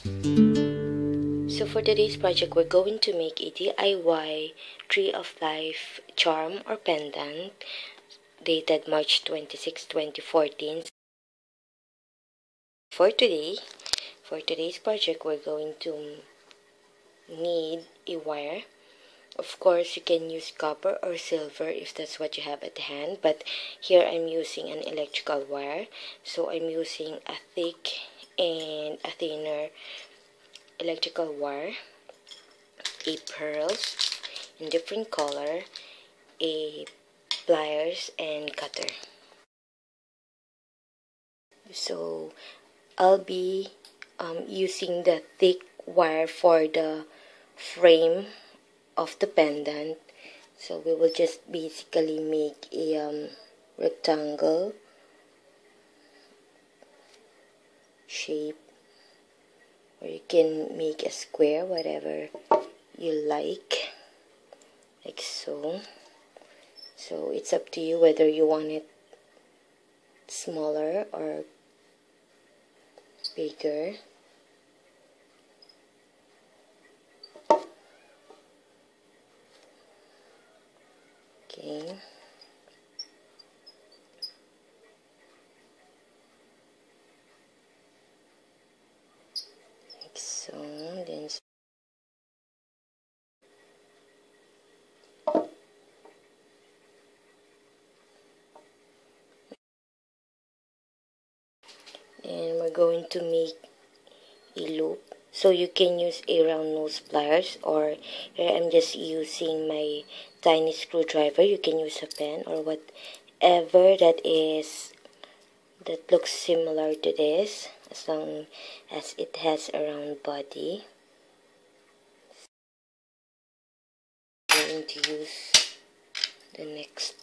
So for today's project, we're going to make a DIY Tree of Life charm or pendant dated March 26, 2014. For today's project, we're going to need a wire. Of course, you can use copper or silver if that's what you have at hand, but here I'm using an electrical wire. So I'm using a thick and a thinner electrical wire, a pearls in different color, a pliers and cutter. So I'll be using the thick wire for the frame of the pendant. So we will just basically make a rectangle shape, or you can make a square, whatever you like so. So it's up to you whether you want it smaller or bigger. Okay. Like so. Then we're going to make a loop. So you can use a round nose pliers, or here I'm just using my tiny screwdriver. You can use a pen or whatever that looks similar to this, as long as it has a round body. I'm going to use the next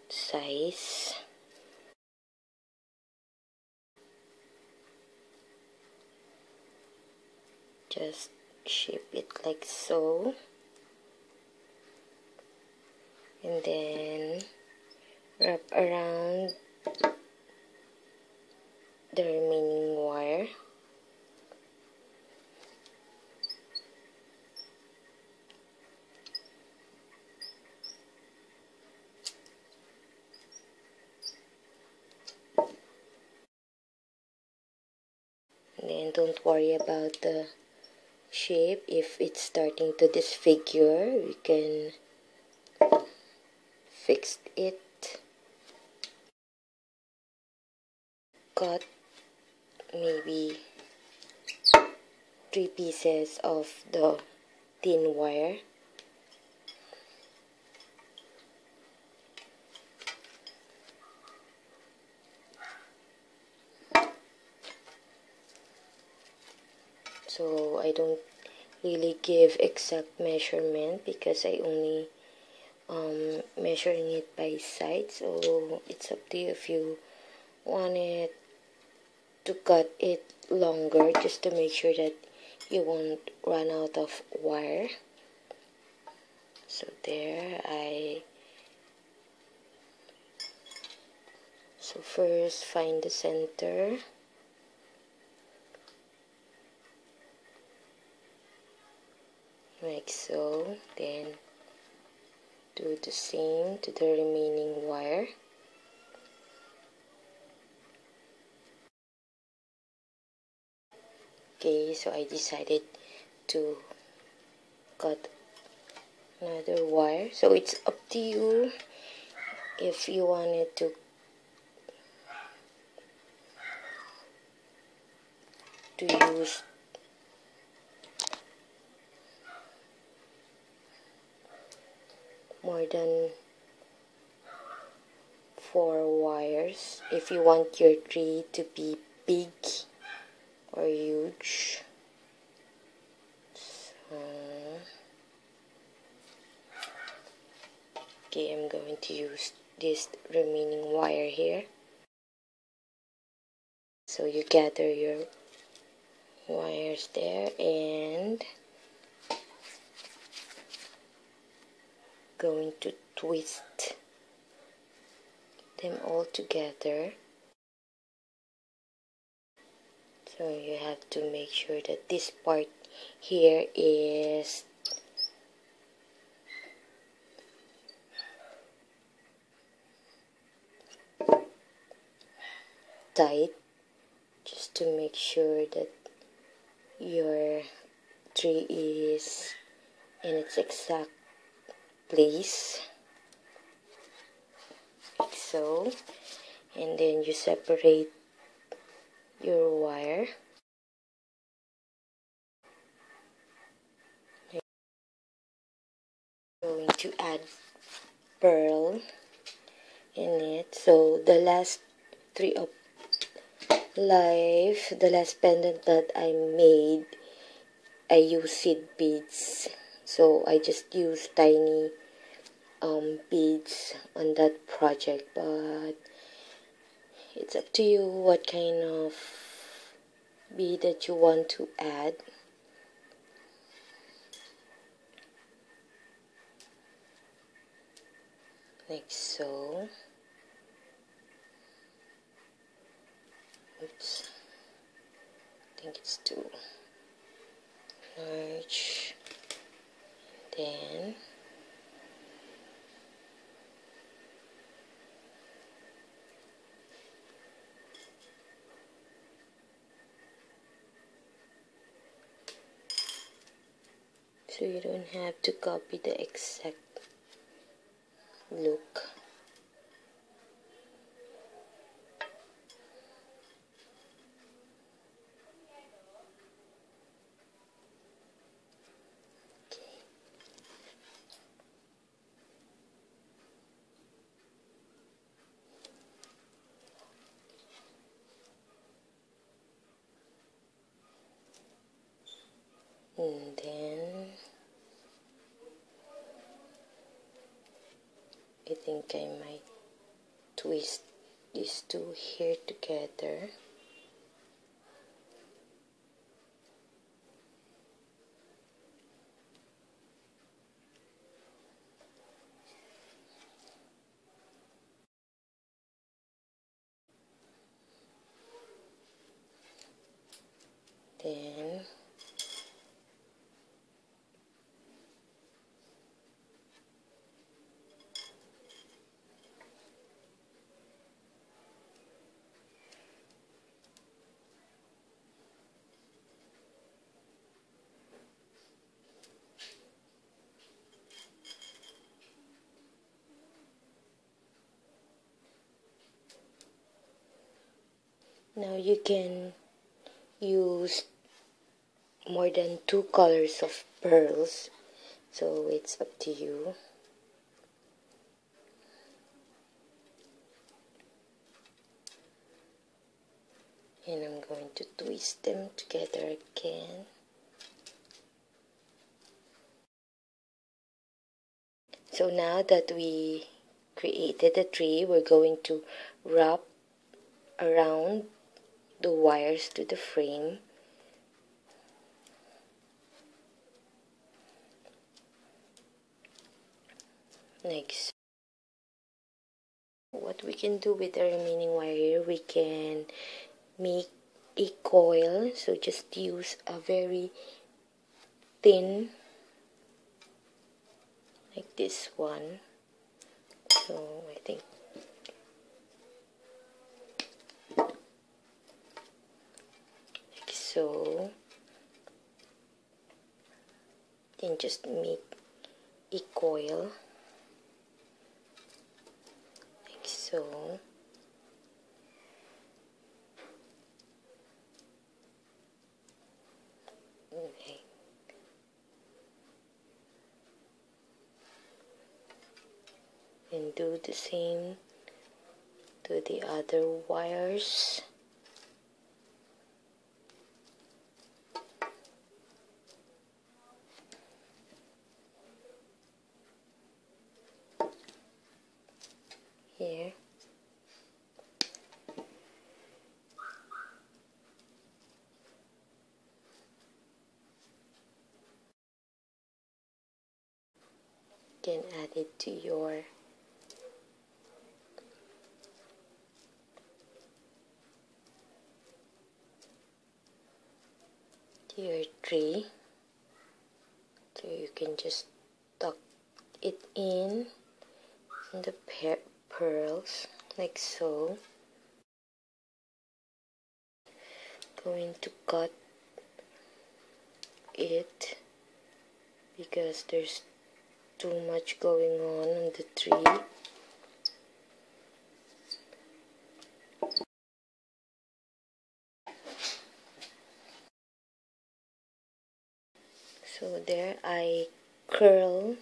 size. Just shape it like so, and then wrap around the remaining wire. And then don't worry about the shape. If it's starting to disfigure, you can fix it. Cut maybe 3 pieces of the thin wire. So I don't really give exact measurement because I only measuring it by side. So it's up to you if you want it to cut it longer, just to make sure that you won't run out of wire. So there, so first find the center. Like so. Then do the same to the remaining wire. Okay, so I decided to cut another wire. So it's up to you if you wanted to use more than 4 wires if you want your tree to be big or huge. So, okay, I'm going to use this remaining wire here. So you gather your wires there and going to twist them all together. So you have to make sure that this part here is tight, just to make sure that your tree is in its exact place, like so. And then you separate your wire. I'm going to add pearl in it. So the last tree of life, the last pendant that I made, I use seed beads. So I just use tiny beads on that project, but it's up to you what kind of bead that you want to add. Like so. Oops, I think it's too large. Then so you don't have to copy the exact look. And then I think I might twist these two here together. Then now you can use more than 2 colors of pearls, so it's up to you. And I'm going to twist them together again. So now that we created the tree, we're going to wrap around the wires to the frame. Next, what we can do with the remaining wire here, we can make a coil. So just use a very thin, like this one. So I think like so. Then just make a coil like so. Okay. And do the same to the other wires. Here. Can add it to your your tree. So you can just tuck it in the pearls like so. Going to cut it because there's too much going on the tree. So there I curl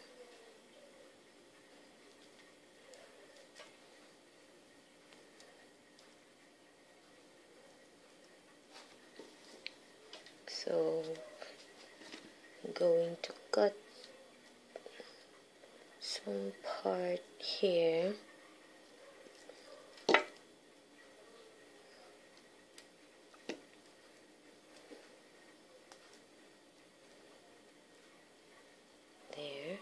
so I'm going to cut some part here. There.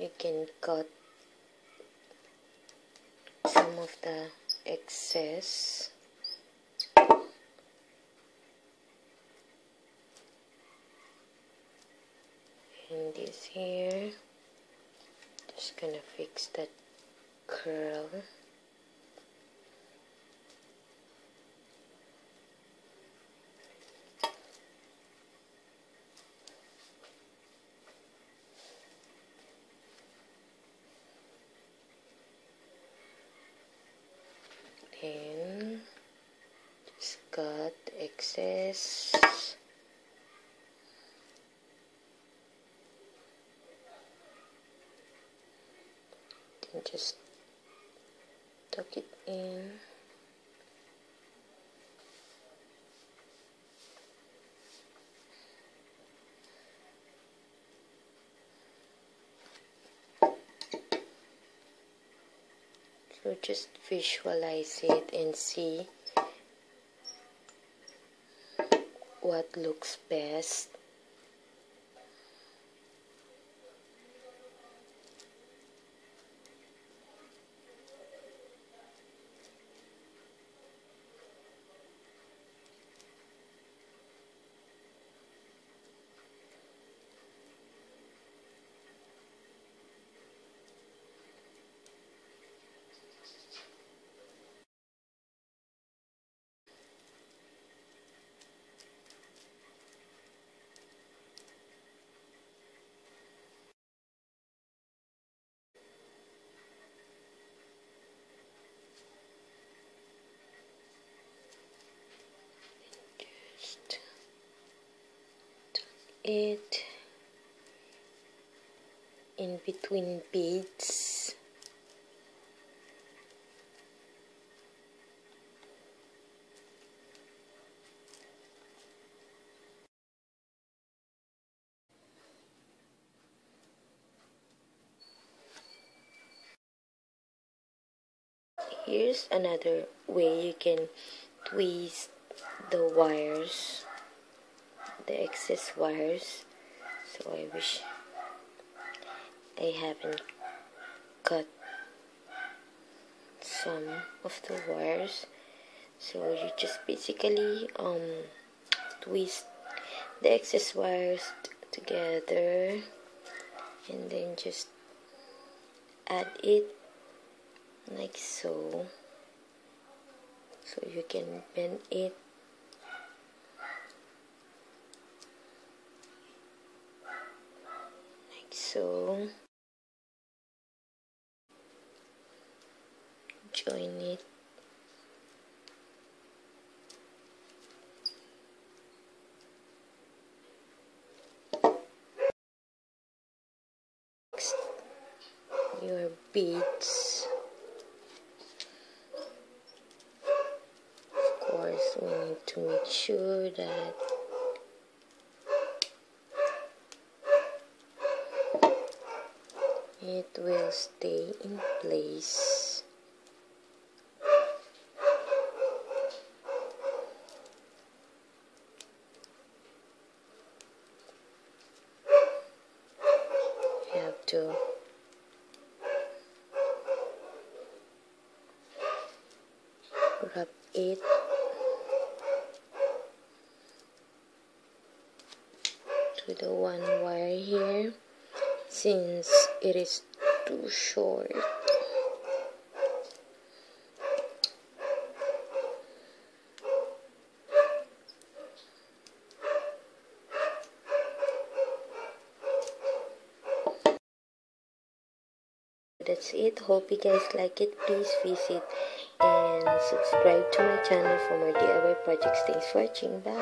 You can cut some of the excess. And this here, just gonna fix that curl. Then just cut the excess. Then just tuck it in. So just visualize it and see what looks best. Just tuck it in between beads. Here's another way you can twist the wires, the excess wires. So I wish I haven't cut some of the wires. So you just basically twist the excess wires together and then just add it like so. So you can bend it like so. Join it. Next, your beads. Of course, we need to make sure that it will stay in place. to wrap it to the one wire here since it is too short. That's it. Hope you guys like it. Please visit and subscribe to my channel for more DIY projects. Thanks for watching. Bye.